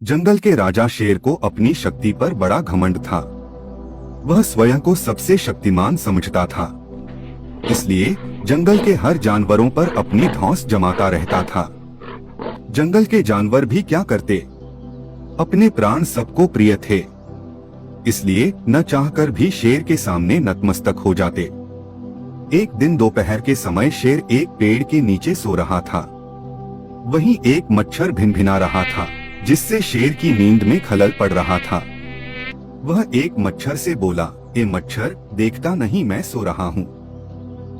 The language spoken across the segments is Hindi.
जंगल के राजा शेर को अपनी शक्ति पर बड़ा घमंड था। वह स्वयं को सबसे शक्तिमान समझता था, इसलिए जंगल के हर जानवरों पर अपनी धौंस जमाता रहता था। जंगल के जानवर भी क्या करते, अपने प्राण सबको प्रिय थे, इसलिए न चाहकर भी शेर के सामने नतमस्तक हो जाते। एक दिन दोपहर के समय शेर एक पेड़ के नीचे सो रहा था। वहीं एक मच्छर भिनभिना रहा था, जिससे शेर की नींद में खलल पड़ रहा था। वह एक मच्छर से बोला, ए मच्छर, देखता नहीं मैं सो रहा हूँ,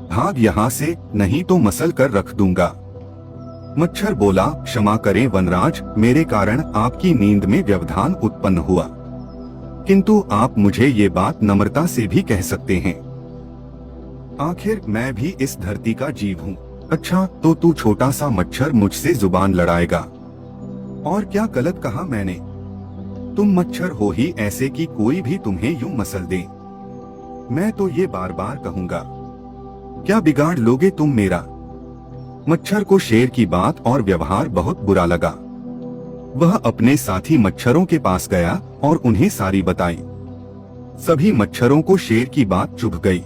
भाग यहाँ से, नहीं तो मसल कर रख दूंगा। मच्छर बोला, क्षमा करें वनराज, मेरे कारण आपकी नींद में व्यवधान उत्पन्न हुआ, किंतु आप मुझे ये बात नम्रता से भी कह सकते हैं। आखिर मैं भी इस धरती का जीव हूँ। अच्छा, तो तू छोटा सा मच्छर मुझसे जुबान लड़ाएगा? और क्या गलत कहा मैंने? तुम मच्छर हो ही ऐसे कि कोई भी तुम्हें यूं मसल दे। मैं तो ये बार बार कहूंगा, क्या बिगाड़ लोगे तुम मेरा? मच्छर को शेर की बात और व्यवहार बहुत बुरा लगा। वह अपने साथी मच्छरों के पास गया और उन्हें सारी बताई। सभी मच्छरों को शेर की बात चुभ गई।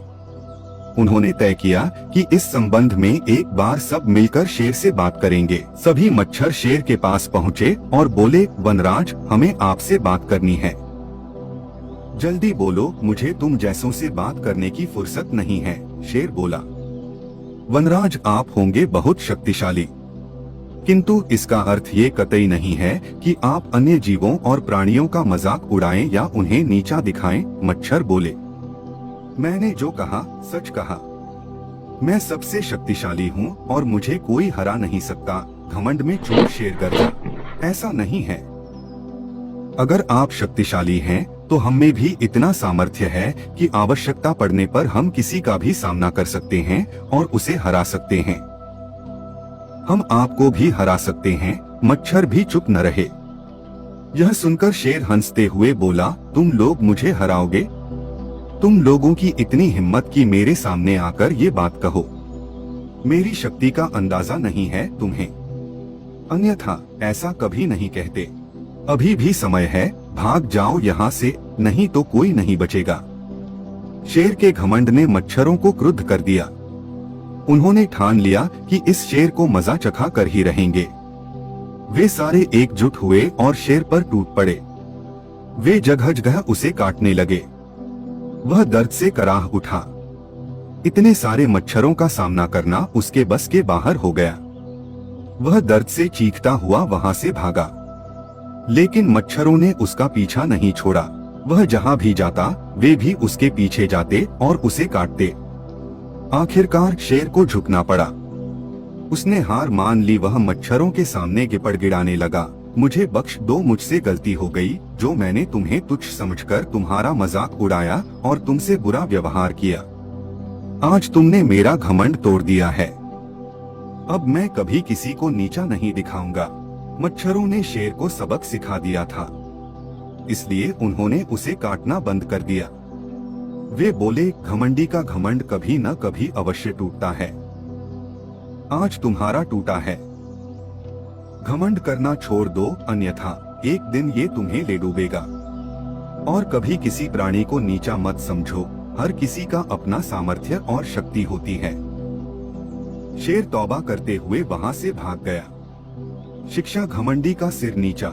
उन्होंने तय किया कि इस संबंध में एक बार सब मिलकर शेर से बात करेंगे। सभी मच्छर शेर के पास पहुँचे और बोले, वनराज, हमें आपसे बात करनी है, जल्दी बोलो, मुझे तुम जैसों से बात करने की फुर्सत नहीं है। शेर बोला, वनराज, आप होंगे बहुत शक्तिशाली, किंतु इसका अर्थ ये कतई नहीं है कि आप अन्य जीवों और प्राणियों का मजाक उड़ाएं या उन्हें नीचा दिखाएं। मच्छर बोले, मैंने जो कहा सच कहा। मैं सबसे शक्तिशाली हूँ और मुझे कोई हरा नहीं सकता। घमंड में चोर शेर गरजा, ऐसा नहीं है। अगर आप शक्तिशाली हैं, तो हम में भी इतना सामर्थ्य है कि आवश्यकता पड़ने पर हम किसी का भी सामना कर सकते हैं और उसे हरा सकते हैं। हम आपको भी हरा सकते हैं। मच्छर भी चुप न रहे। यह सुनकर शेर हंसते हुए बोला, तुम लोग मुझे हराओगे? तुम लोगों की इतनी हिम्मत कि मेरे सामने आकर ये बात कहो। मेरी शक्ति का अंदाजा नहीं है तुम्हें, अन्यथा ऐसा कभी नहीं कहते। अभी भी समय है, भाग जाओ यहाँ से, नहीं तो कोई नहीं बचेगा। शेर के घमंड ने मच्छरों को क्रुद्ध कर दिया। उन्होंने ठान लिया कि इस शेर को मजा चखा कर ही रहेंगे। वे सारे एकजुट हुए और शेर पर टूट पड़े। वे जगह जगह उसे काटने लगे। वह दर्द से कराह उठा। इतने सारे मच्छरों का सामना करना उसके बस के बाहर हो गया। वह दर्द से चीखता हुआ वहां से भागा, लेकिन मच्छरों ने उसका पीछा नहीं छोड़ा। वह जहां भी जाता, वे भी उसके पीछे जाते और उसे काटते। आखिरकार शेर को झुकना पड़ा। उसने हार मान ली। वह मच्छरों के सामने गिड़गिड़ाने लगा, मुझे बख्श दो, मुझसे गलती हो गई, जो मैंने तुम्हें तुच्छ समझकर तुम्हारा मजाक उड़ाया और तुमसे बुरा व्यवहार किया। आज तुमने मेरा घमंड तोड़ दिया है। अब मैं कभी किसी को नीचा नहीं दिखाऊंगा। मच्छरों ने शेर को सबक सिखा दिया था, इसलिए उन्होंने उसे काटना बंद कर दिया। वे बोले, घमंडी का घमंड कभी न कभी अवश्य टूटता है। आज तुम्हारा टूटा है। घमंड करना छोड़ दो, अन्यथा एक दिन ये तुम्हें ले डूबेगा। और कभी किसी प्राणी को नीचा मत समझो, हर किसी का अपना सामर्थ्य और शक्ति होती है। शेर तौबा करते हुए वहां से भाग गया। शिक्षा घमंडी का सिर नीचा।